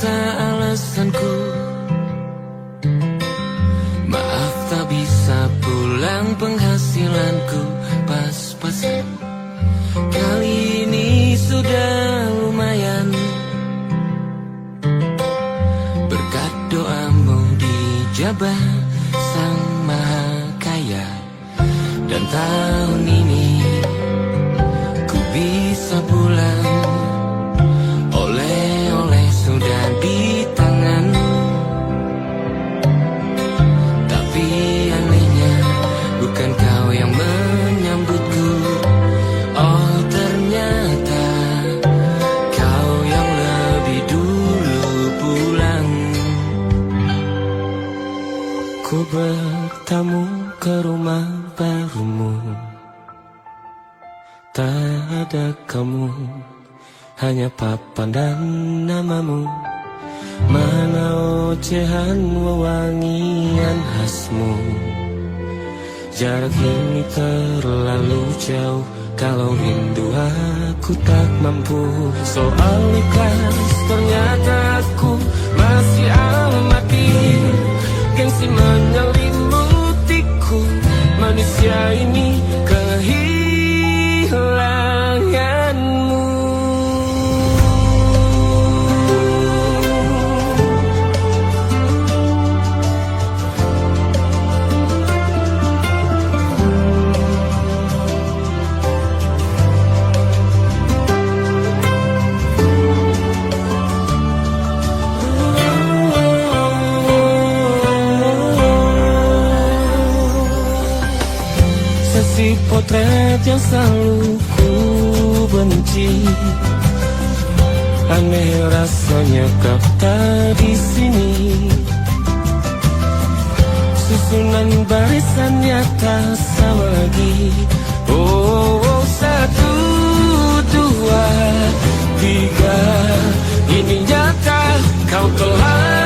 ternyata alasanku. Maaf tak bisa pulang, penghasilanku pas-pasan. Kali ini sudah lumayan, berkat doamu dijabah Sang Maha Kaya. Dan tahun ini ku bisa pulang, oleh-oleh sudah di tangan. Tapi anehnya bukan kau yang menyambutku. Oh ternyata kau yang lebih dulu pulang. Ku bertamu ke rumah barumu, tak ada kamu, hanya papan dan namamu. Mana ocehan wewangian khasmu. Jarak ini terlalu jauh, kalau rindu aku tak mampu. Soal ikhlas ternyata aku masih amati. Gengsi menyelimutiku, manusia ini kehilanganmu. Si potret yang selalu ku benci, aneh rasanya kau tak di sini. Susunan barisannya tak sama lagi. Oh, oh, 1, 2, 3, ini nyata kau telah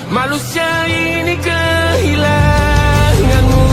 manusia ini kehilanganmu.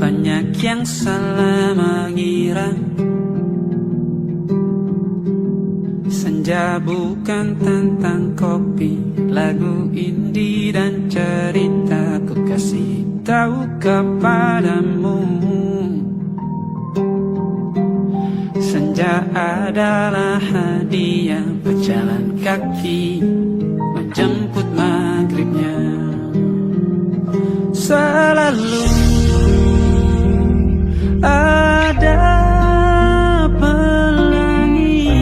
Banyak yang salah mengira senja bukan tentang kopi, lagu indie dan cerita ku kasih tahu kepadamu. Senja adalah hadiah berjalan kaki menjemput maghribnya. Selalu ada pelangi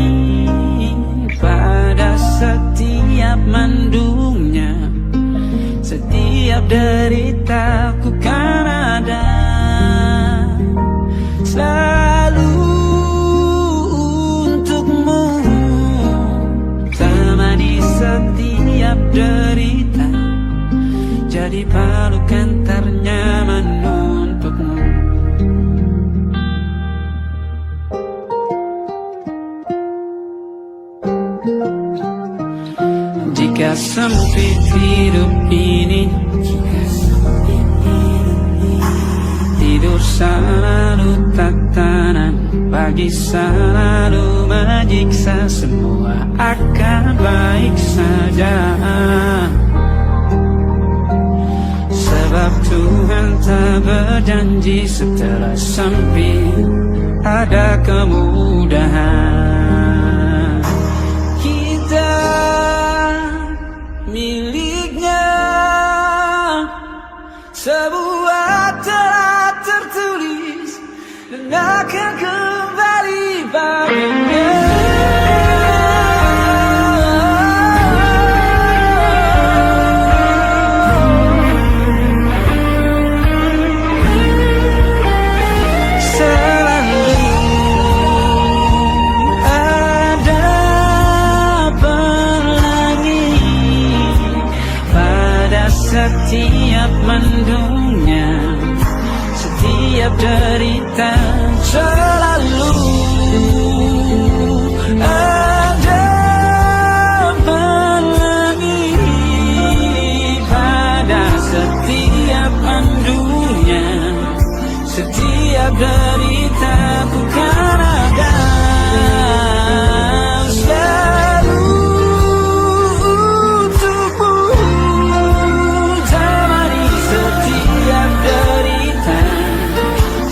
pada setiap mendungnya. Setiap deritaku kan ada selalu Jika sempit hidup ini, tidur selalu tatanan, pagi selalu menyiksa, semua akan baik saja. Sebab Tuhan tak berjanji setelah sempit ada kemudahan. Kita miliknya, sebuah telah tertulis dan akan kembali padanya. Setiap mendungnya, setiap derita, selalu ada pelangi. Pada setiap mendungnya, setiap derita, bukan ada.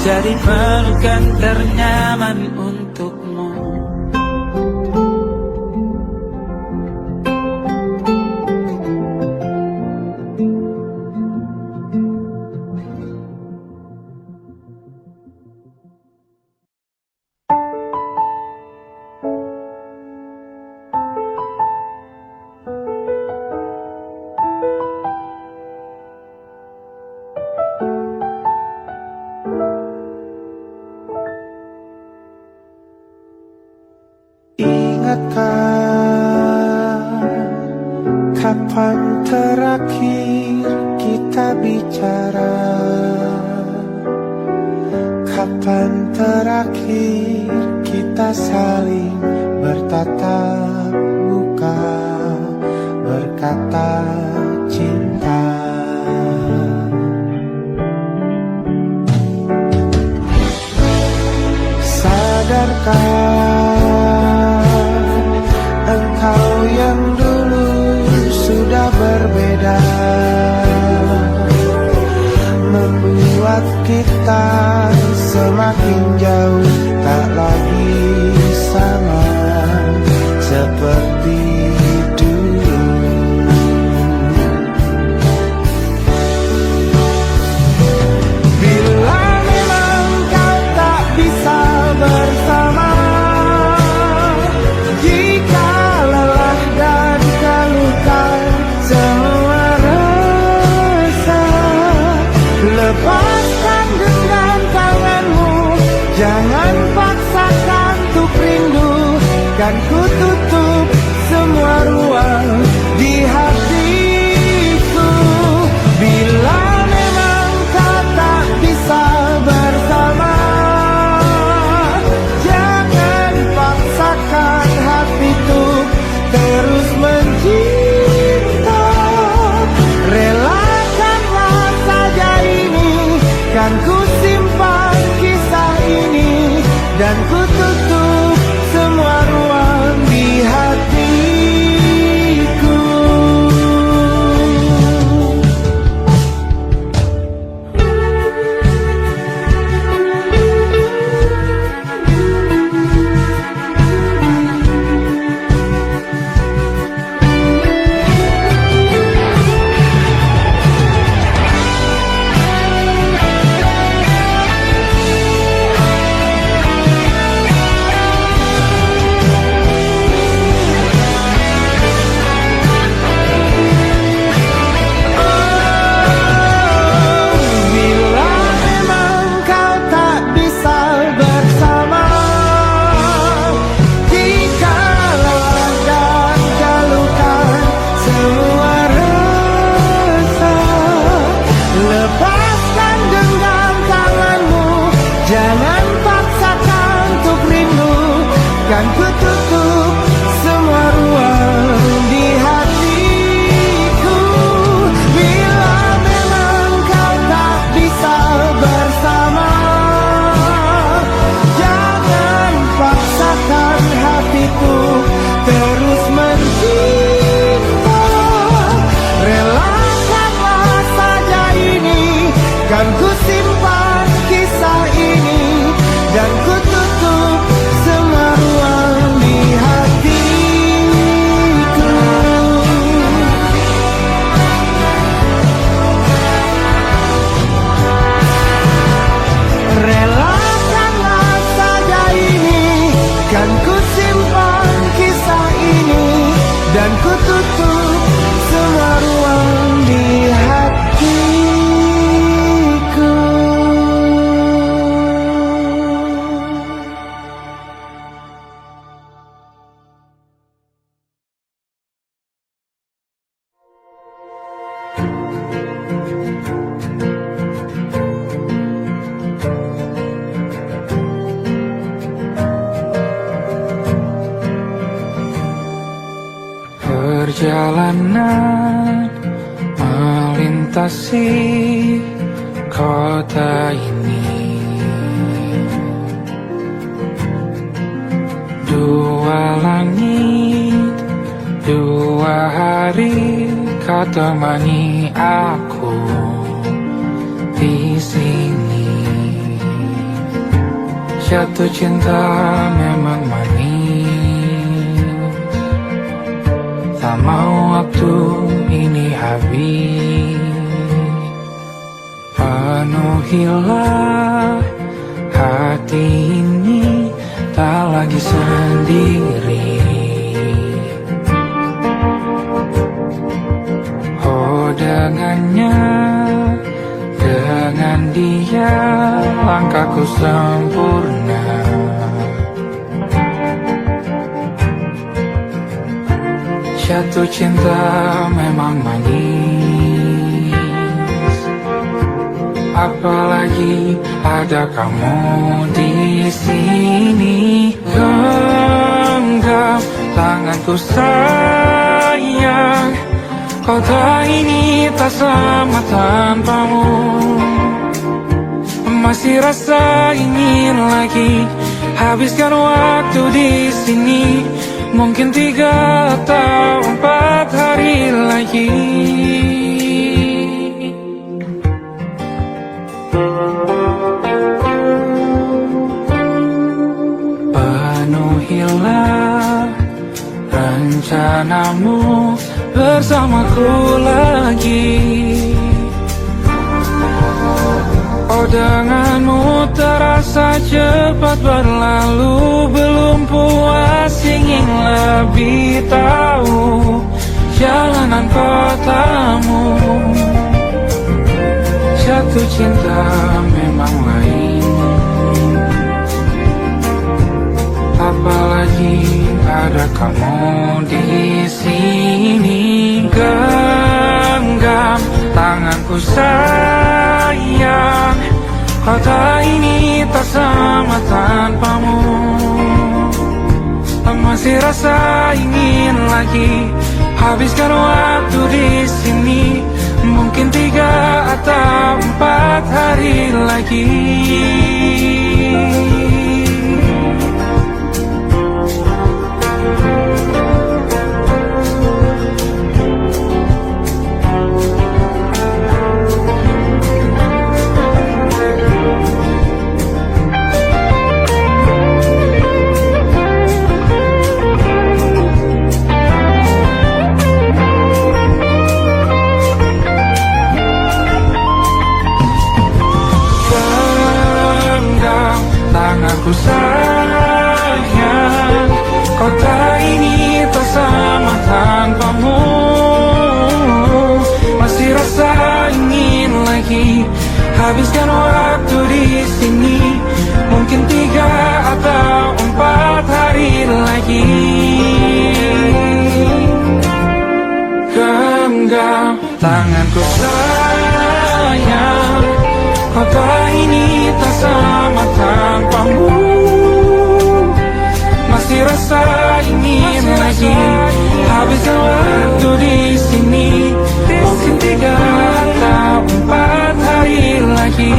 Jadi pelukan ternyaman untukmu. Kapan terakhir kita bicara? Kapan terakhir kita saling bertatap muka, berkata cinta? Sadarkah engkau yang dulu sudah berbeda, membuat kita semakin jauh, tak lagi sama seperti dulu. Bila memang kau tak bisa bersama, jika lelah dan keluhkan semua rasa, lepaskan genggam tanganmu, jangan paksakan untuk rindu, kan ku tutup semua ruang di hatiku. Bila memang kau tak bisa bersama, jangan paksakan hatiku terus mencinta. Relakanlah saja ini, kan ku simpan kisah ini, dan ku tutup semua ruang di hatiku. Perjalanan melintasi kota ini, dua langit, dua hari kau temani aku di sini. Jatuh cinta memang manis, tak mau waktu ini habis. Penuhilah hati ini, tak lagi sendiri. Oh dengannya, dengan dia langkahku sempurna. Jatuh cinta memang manis, apalagi ada kamu di sini. Genggam tanganku sayang, kota ini tak sama tanpamu. Masih rasa ingin lagi habiskan waktu di sini. Mungkin 3 atau 4 hari lagi. Penuhilah rencanamu bersamaku lagi. Oh denganmu terasa cepat berlalu, belum puas ingin lebih tahu jalanan kotamu. Jatuh cinta memang lain, apalagi ada kamu di sini. Genggam tanganku sayang, kota ini tak sama tanpamu. Masih rasa ingin lagi habiskan waktu di sini. Mungkin 3 atau 4 hari lagi. Tanganku sayang, kota ini tak sama tanpamu. Masih rasa ingin lagi habiskan waktu di sini. Mungkin 3 atau 4 hari lagi. Genggam tanganku sayang, kota ini tak sama tanpamu. Masih rasa ingin lagi habiskan waktu di sini. Mungkin 3 atau 4 hari lagi.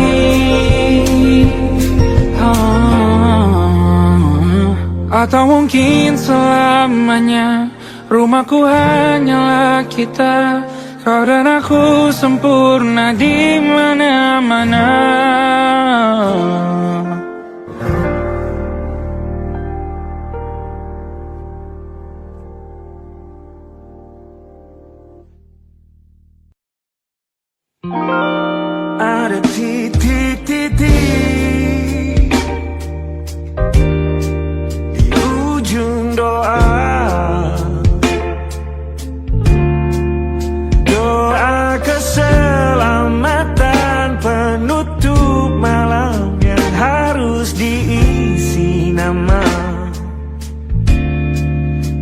Atau mungkin selamanya. Rumahku hanyalah kita, kau dan aku sempurna di mana-mana. Ada titik-titik di ujung doa. Doa keselamatan penutup malam yang harus diisi nama.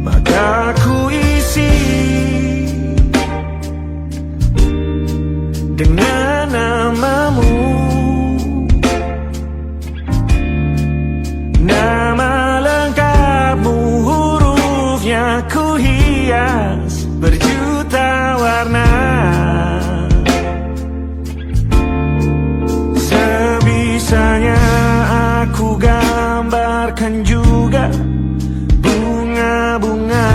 Maka ku isi dengan namamu. Nama lengkapmu, hurufnya ku hias juga bunga-bunga,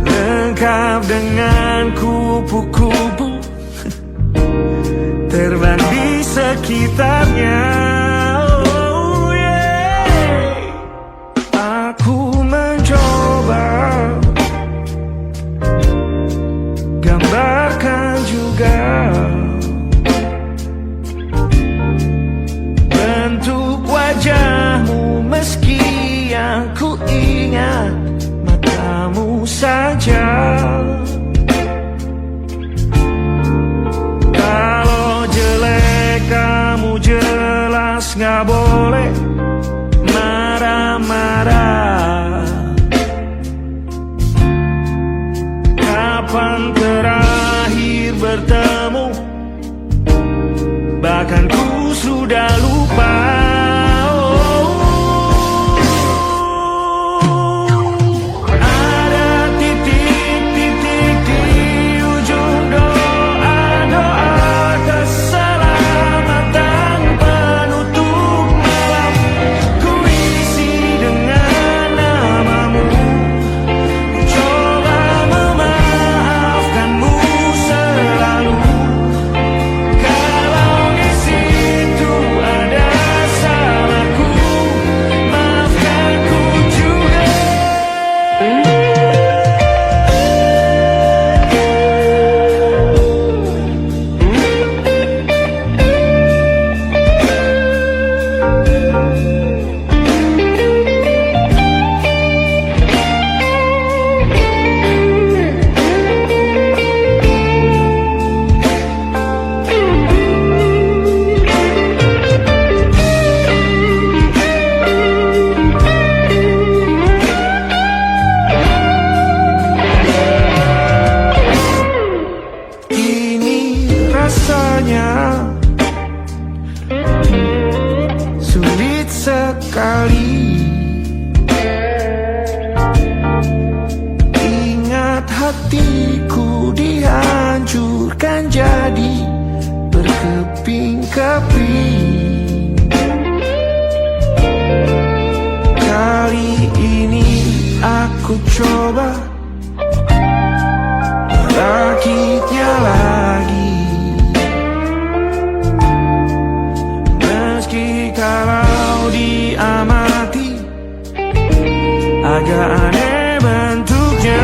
lengkap dengan kupu-kupu terbang di sekitarnya. Oh yeah. Aku mencoba gambarkan juga bentuk wajahmu, meski yang ku ingat matamu saja. Kalau jelek kamu jelas gak boleh marah-marah. Kapan terakhir bertemu, bahkan ku sudah lupa. Sulit sekali ingat hatiku dihancurkan jadi berkeping-keping. Kali ini aku coba merakitnya lagi. Kalau diamati agak aneh bentuknya.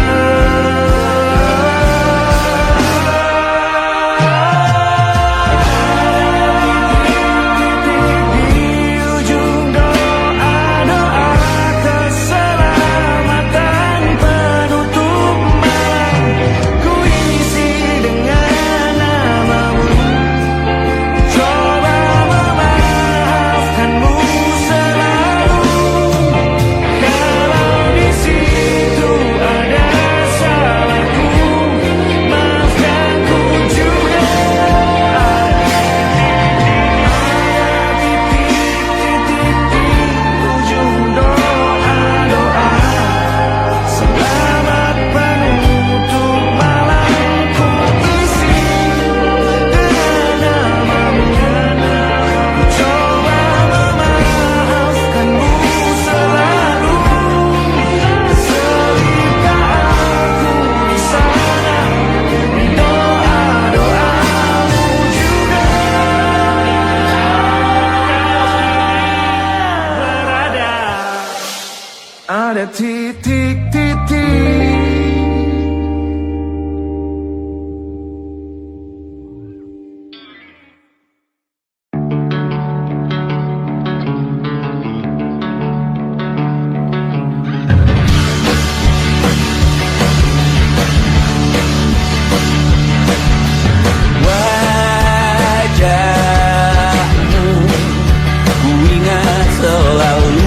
Ada titik-titik. Wajahmu ku ingat selalu.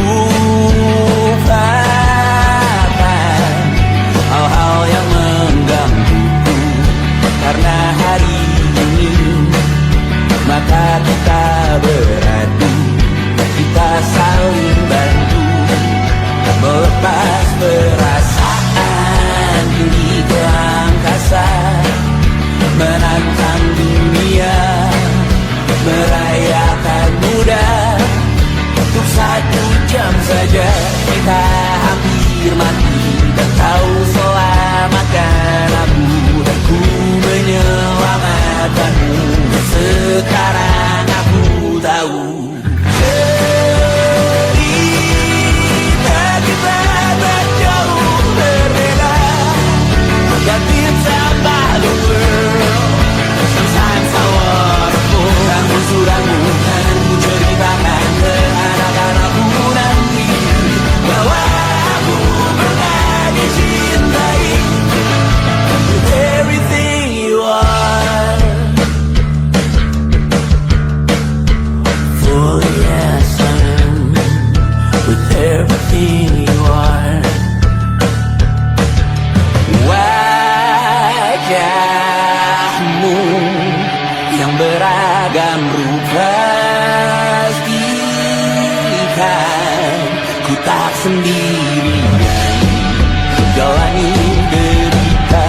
hampir mati, dan kau selamatkan aku, dan ku menyelamatkanmu. Sekarang aku tahu cerita kita tak jauh berbeda. But it's about the world. Sometimes I wanna fall. Ramu-ramu kan ku ceritakan ke anak-anakku nanti bahwa aku pernah dicintai with everything you are. For yes, I am with everything you are. Wajahmu yang beragam rupa pastikan ku tak sendirian jalani derita.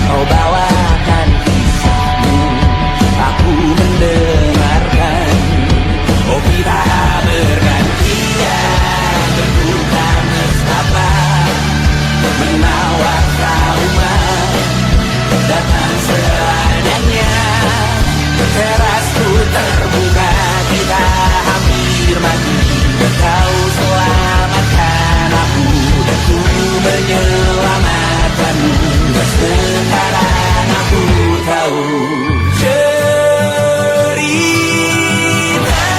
Kau bawakan kisahmu, aku mendengarkan. Oh kita bergantian berduka mesra, menawar trauma datang seadanya. Terasku terbuka, kita hampir mati, dan kau selamatkan aku, dan ku menyelamatkanmu. Sekarang aku tahu cerita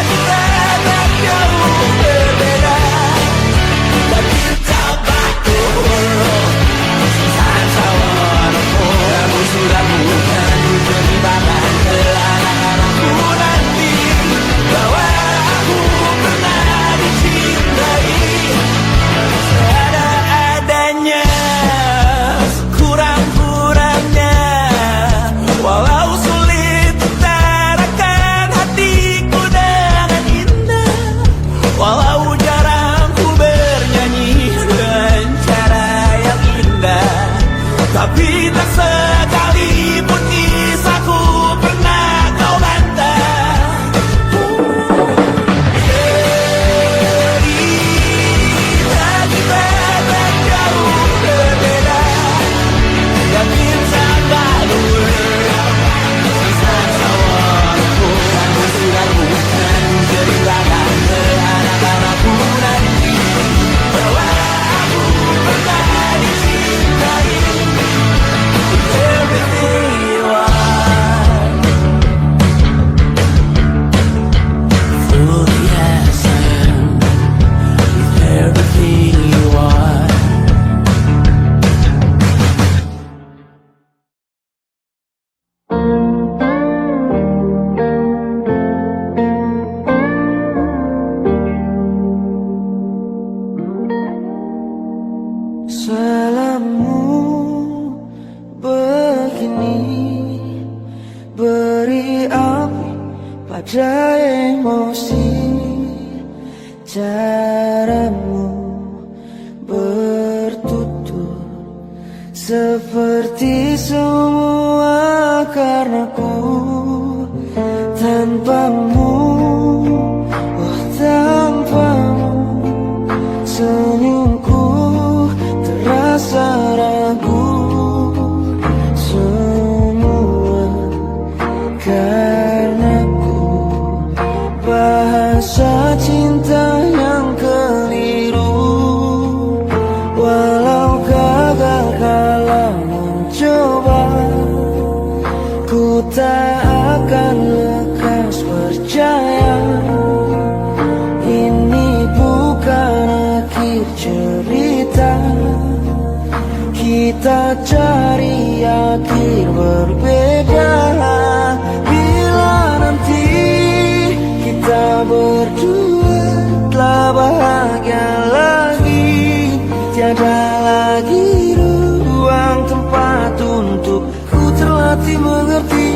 kita tak jauh berbeda. But it's about the world. Sometimes I wanna fall. Ramu-ramu kan ku ceritakan ke anak-anakku nanti bahwa aku pernah dicintai seada-adanya, sekurang-kurangnya. Walau sulit utarakan hatiku dengan indah, walau jarang ku bernyanyi dengan cara yang indah, tapi tak sekalipun kisahku pernah kau bantah. Cerita kita tak jauh berbeda. Dan kita baru sama-sama ramu-ramu kan ceritakan ke anak-anakku nanti bahwa aku pernah dicintai with everything you are. Fully as I am with everything you are. Salammu begini, beri api pada emosi. Caramu bertutur seperti semua karenaku. Tanpamu, oh tanpamu, senyumku terasa ragu. Semua karenaku, bahasa cinta yang keliru. Walau gagal kalau mencoba, ku tak akan lekas percaya. Ini bukan akhir cerita, kita cari akhir berbeda. Bila nanti kita berdua telah bahagia lagi, tiada lagi ruang tempat untuk ku terlatih mengerti.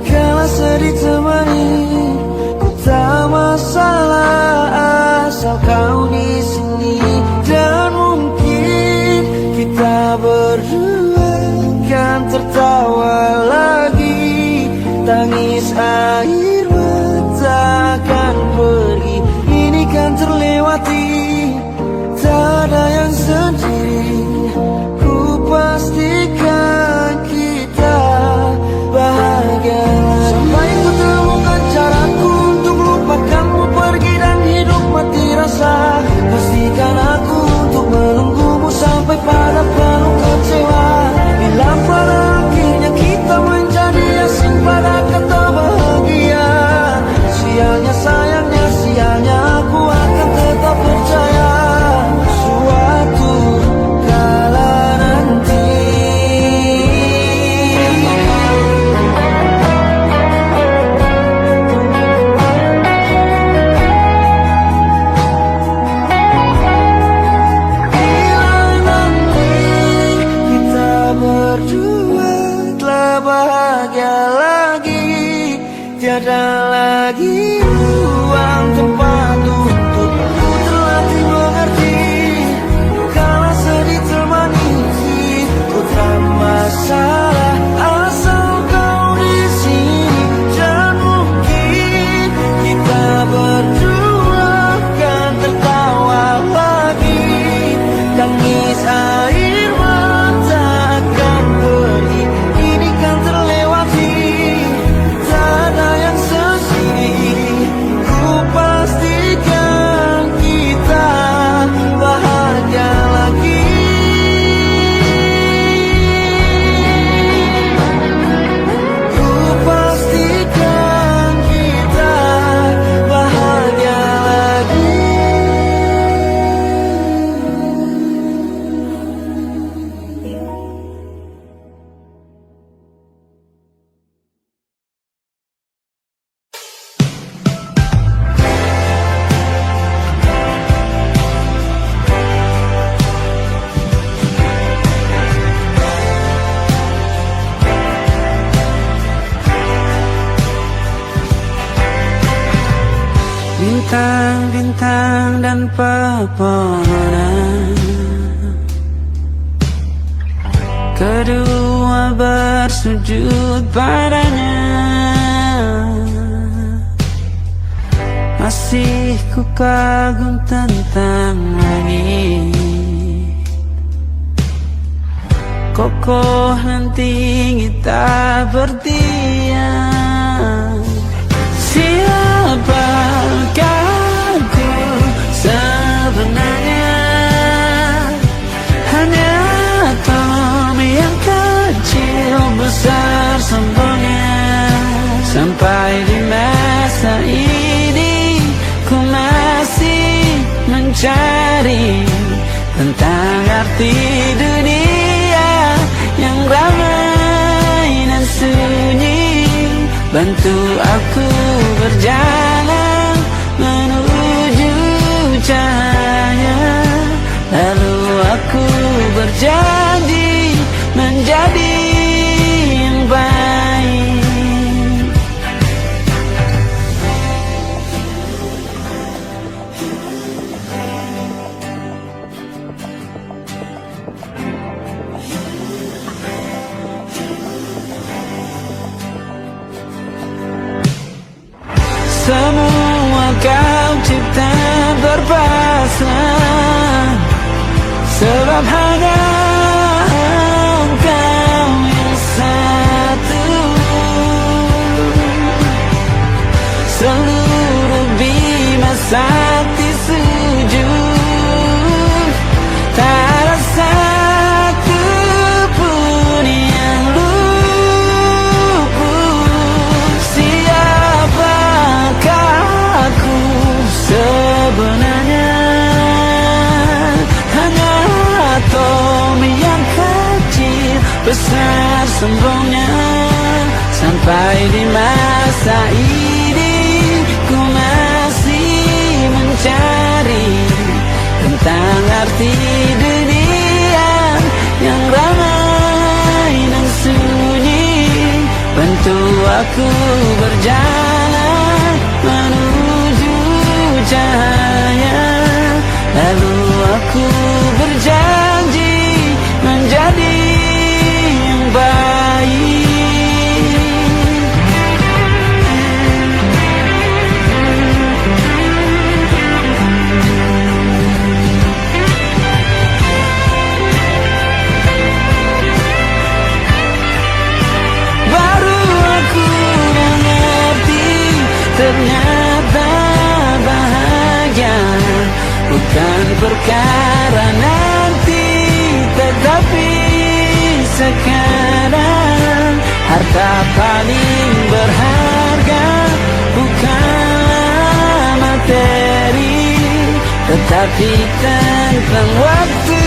Kala sedih temani, ku tak masalah asal kau di sini. Dan mungkin kita berdua kan tertawa lagi. Tangis air mata akan pergi, ini kan terlewati. Tak ada bintang-bintang dan pepohonan. Kedua bersujud padanya. Masih ku kagum tentang langit, kokoh dan tinggi tak berdiam. Siapakah aku sebenarnya? Hanya Tom yang kecil besar sombongnya. Sampai di masa ini ku masih mencari tentang arti dunia yang ramai dan sunyi. Bantu aku berjalan menuju cahaya. Lalu aku berjanji menjadi yang baik. Semua kau cipta berpasrah, sebab hanya Engkau yang satu. Seluruh bima sakti sujud, tak ada satu pun yang luput. Siapakah aku sebenarnya? Hanya atom yang kecil besar sombongnya. Sampai di masa ini ku masih mencari tentang arti dunia yang ramai dan sunyi. Bantu aku berjalan menuju cahaya. Lalu aku berjanji menjadi yang baik. Baru aku mengerti, ternyata bahagia bukan perkara nanti, tetapi sekarang. Harta paling berharga bukanlah materi, tetapi tentang waktu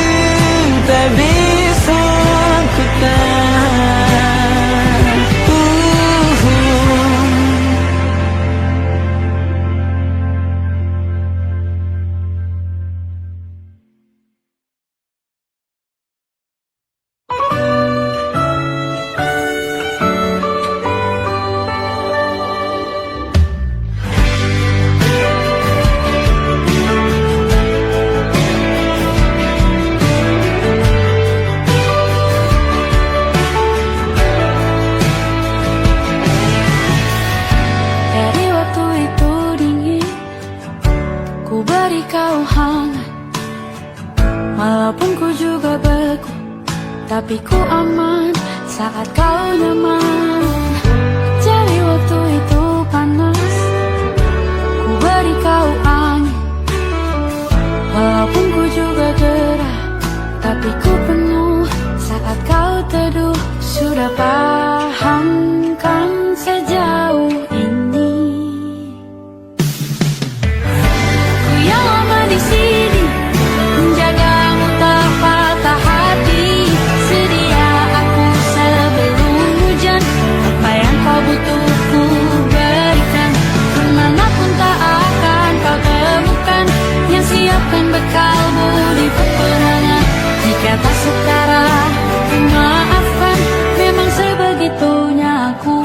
tak bisa ku tahan. Tapi ku aman saat kau nyaman. Jadi waktu itu panas, ku beri kau angin. Walaupun ku juga gerah, tapi ku penuh saat kau teduh. Sudah paham kan sejauh ini? Ku yang lama di sini menjagamu tak patah hati. Sedia aku sebelum hujan, apa yang kau butuh ku berikan. Kemanapun tak akan kau temukan yang siapkan bekalmu di peperangan. Jika tak setara, ku maafkan, memang sebegitunya aku.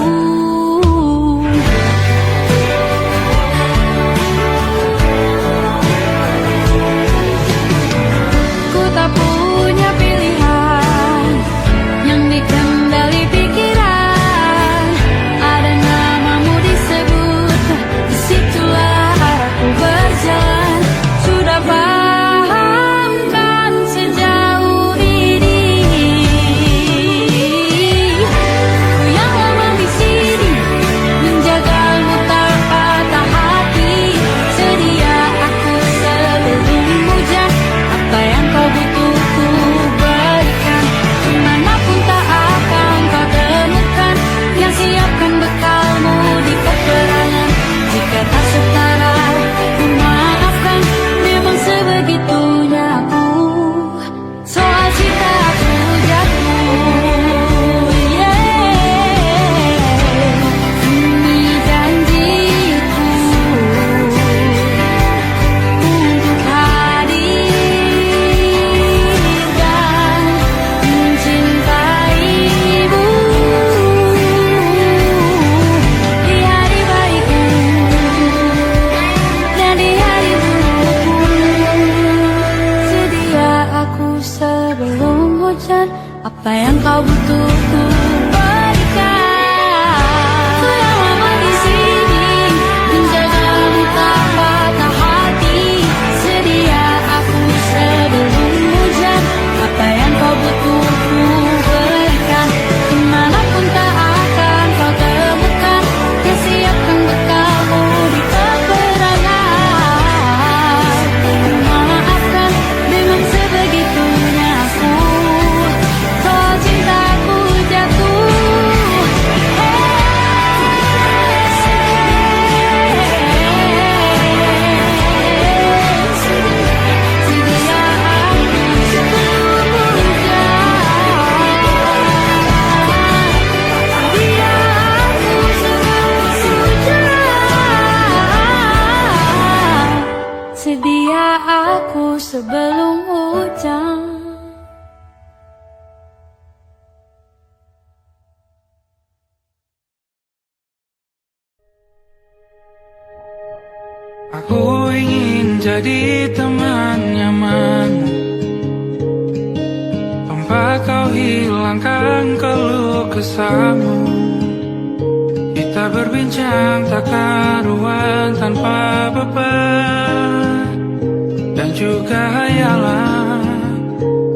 sedia aku sebelum hujan. Aku ingin jadi teman nyaman, tempat kau hilangkan keluh kesahmu. Kita berbincang tak karuan tanpa beban, dan juga hayalan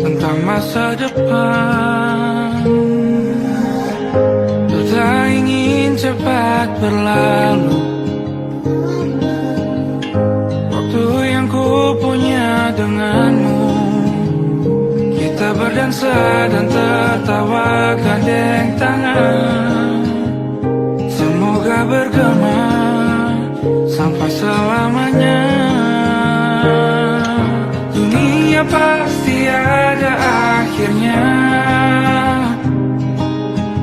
tentang masa depan. Ku tak ingin cepat berlalu, waktu yang ku punya denganmu. Kita berdansa dan tertawa gandeng tangan, semoga bergema sampai selamanya. Dunia pasti ada akhirnya,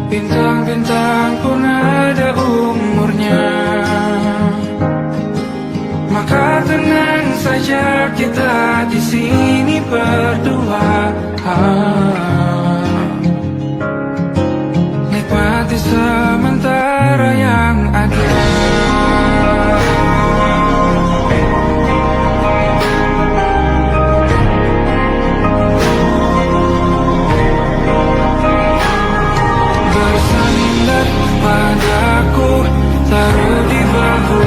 bintang-bintang pun ada umurnya. Maka tenang saja kita di sini berdua, nikmati sementara yang ada. Bersandar padaku, taruh di bahu,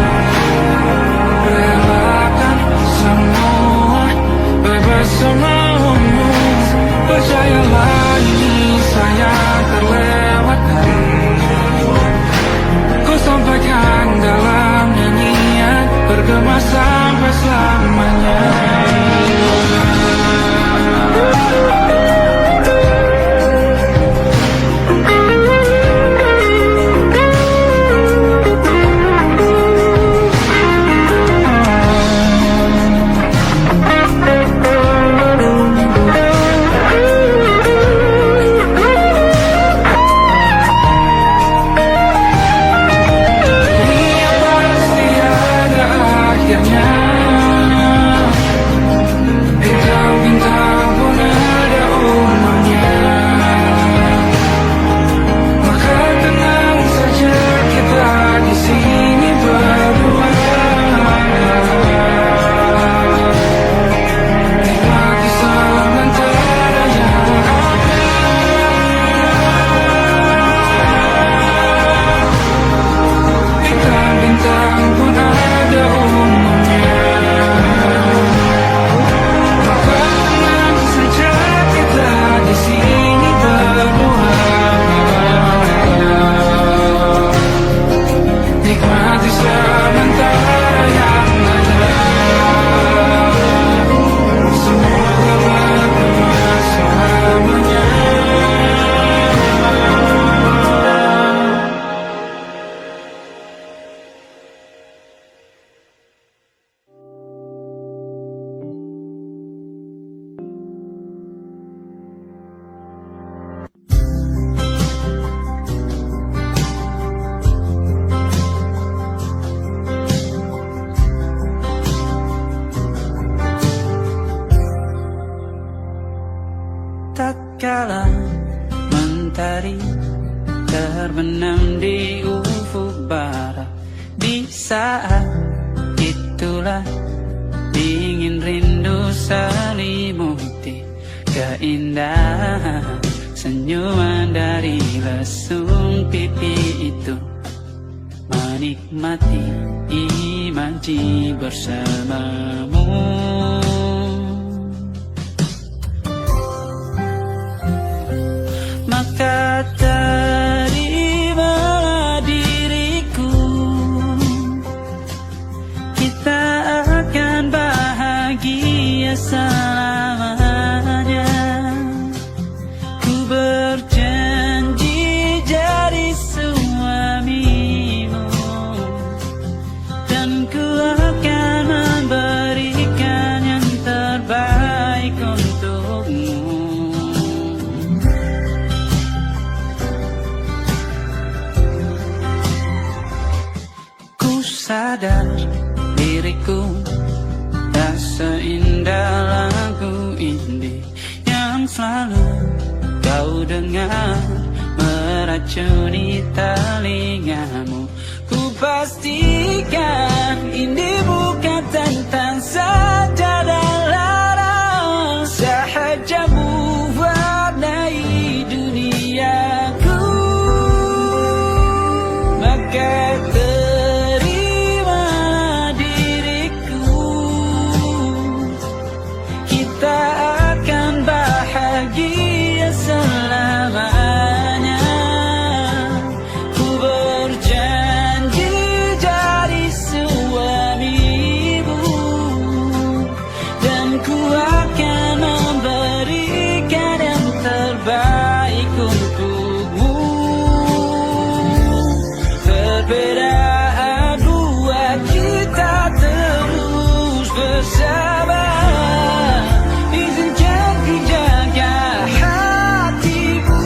relakan semua, bebas semaumu. Percayalah ini saya terlewatkan, ku sampaikan dalam nyanyian, bergema sampai selamanya. Tatkala mentari terbenam di ufuk barat, di saat itulah dingin rindu selimuti keindahan senyuman dari lesung pipi itu. Menikmati imaji bersamamu, maka terimalah diriku, kita akan bahagia selamanya. Ku berjanji jadi suamimu, dan ku akan memberikan yang terbaik untukmu. Sadar diriku tak selalu kau dengar meracuni telingamu. Ku pastikan ini bukan tentang saja dan larang, sahaja mewarnai duniaku. Maka terima diriku, kita akan bahagia selamanya. Ku berjanji jadi suamimu, dan ku akan memberikan yang terbaik untukmu. Perbedaan buat kita terus bersama. Izinkan ku jaga hatimu.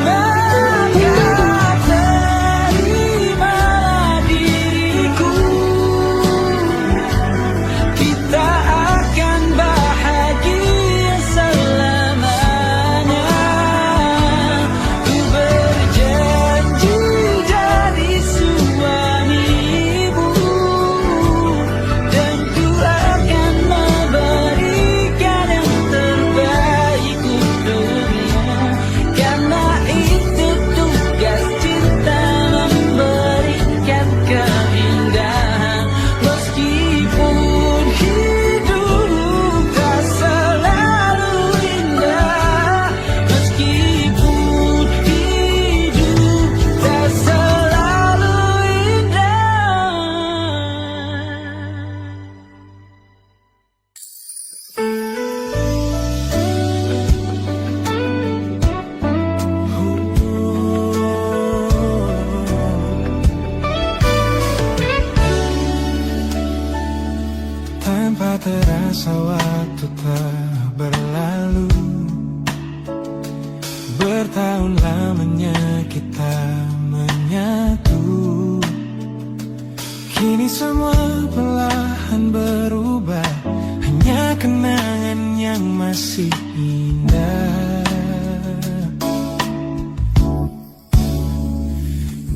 Maka terimalah diriku, kita akan bahagia selamanya. Ku berjanji jadi suamimu, dan ku akan memberikan yang terbaik untukmu. Karena itu tugas cinta, memberikan keindahan. Meskipun hidup tak selalu indah, meskipun hidup tak selalu indah. Tanpa terasa waktu telah berlalu, bertahun lamanya kita menyatu. Kini semua perlahan berubah, hanya kenangan yang masih indah.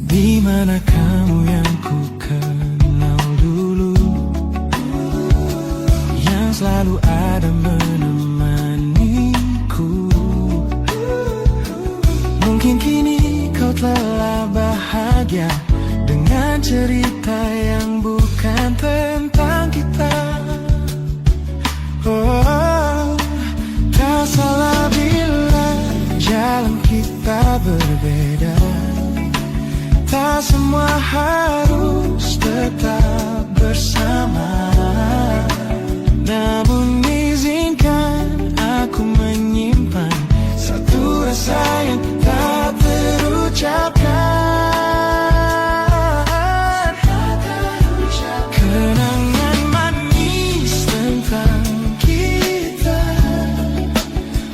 Di mana kamu yang ku kenal dulu, yang selalu ada menemaniku. Mungkin kini kau telah bahagia dengan cerita yang bukan tentang kita. Oh, tak salah bila jalan kita berbeda. Tak semua harus tetap bersama. Namun izinkan aku menyimpan satu rasa yang tak terucapkan. Kenangan manis tentang kita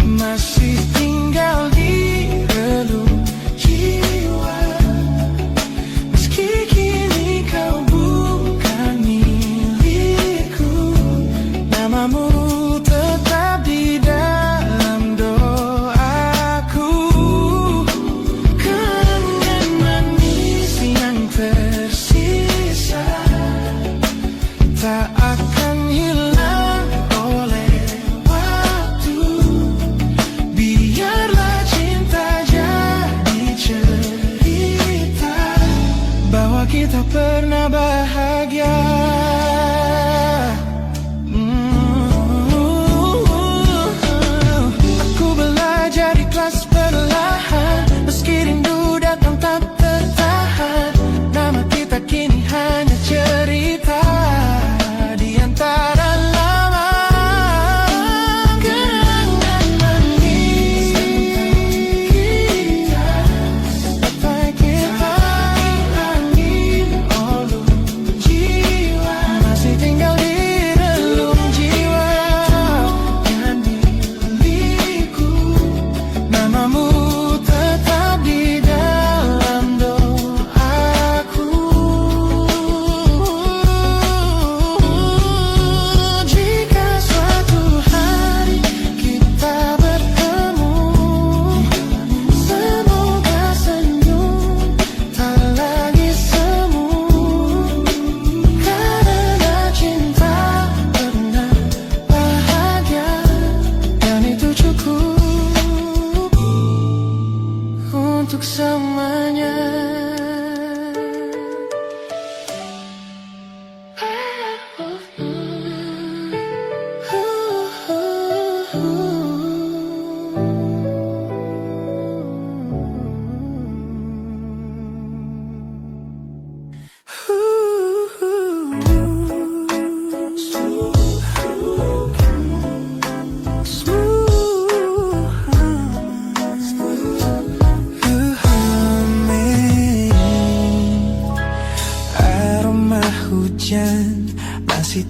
masih tinggal di relung jiwa. Meski kini kau bukan milikku,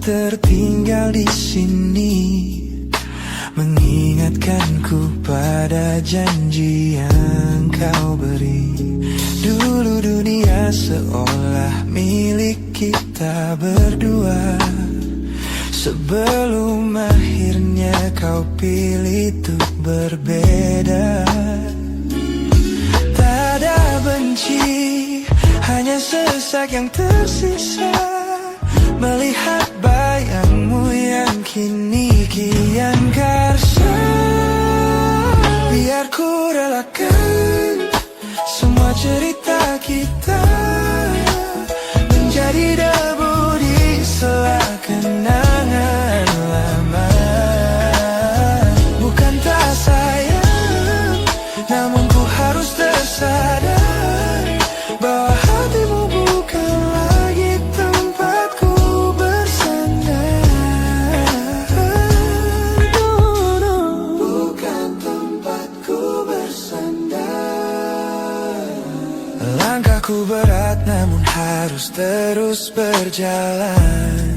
tertinggal di sini, mengingatkanku pada janji yang kau beri. Dulu dunia seolah milik kita berdua, sebelum akhirnya kau pilih untuk berbeda. Tak ada benci, hanya sesak yang tersisa, melihat bayangmu yang kini kian karsa. Biar ku relakan semua cerita kita menjadi debu di sela kenangan lama. Bukan tak sayang, namun ku harus tersadar bahwa hatimu bukan lagi tempatku bersandar. Bukan tempatku bersandar. Langkahku berat namun harus terus berjalan,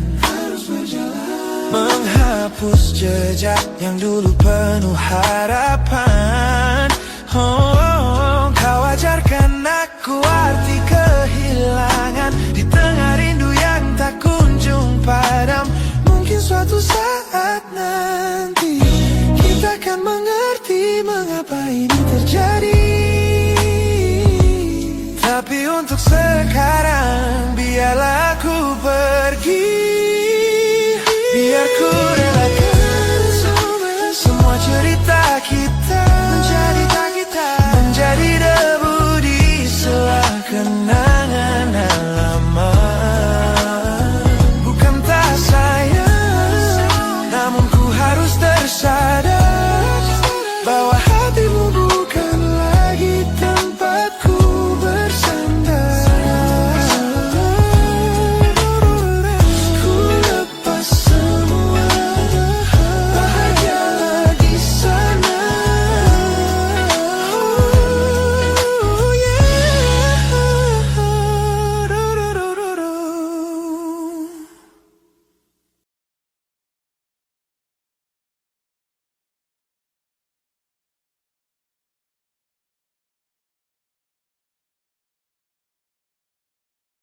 menghapus jejak yang dulu penuh harapan. Kau ajarkan aku arti kehilangan di tengah rindu yang tak kunjung padam. Mungkin suatu saat nanti kita akan mengerti mengapa ini terjadi. Tapi untuk sekarang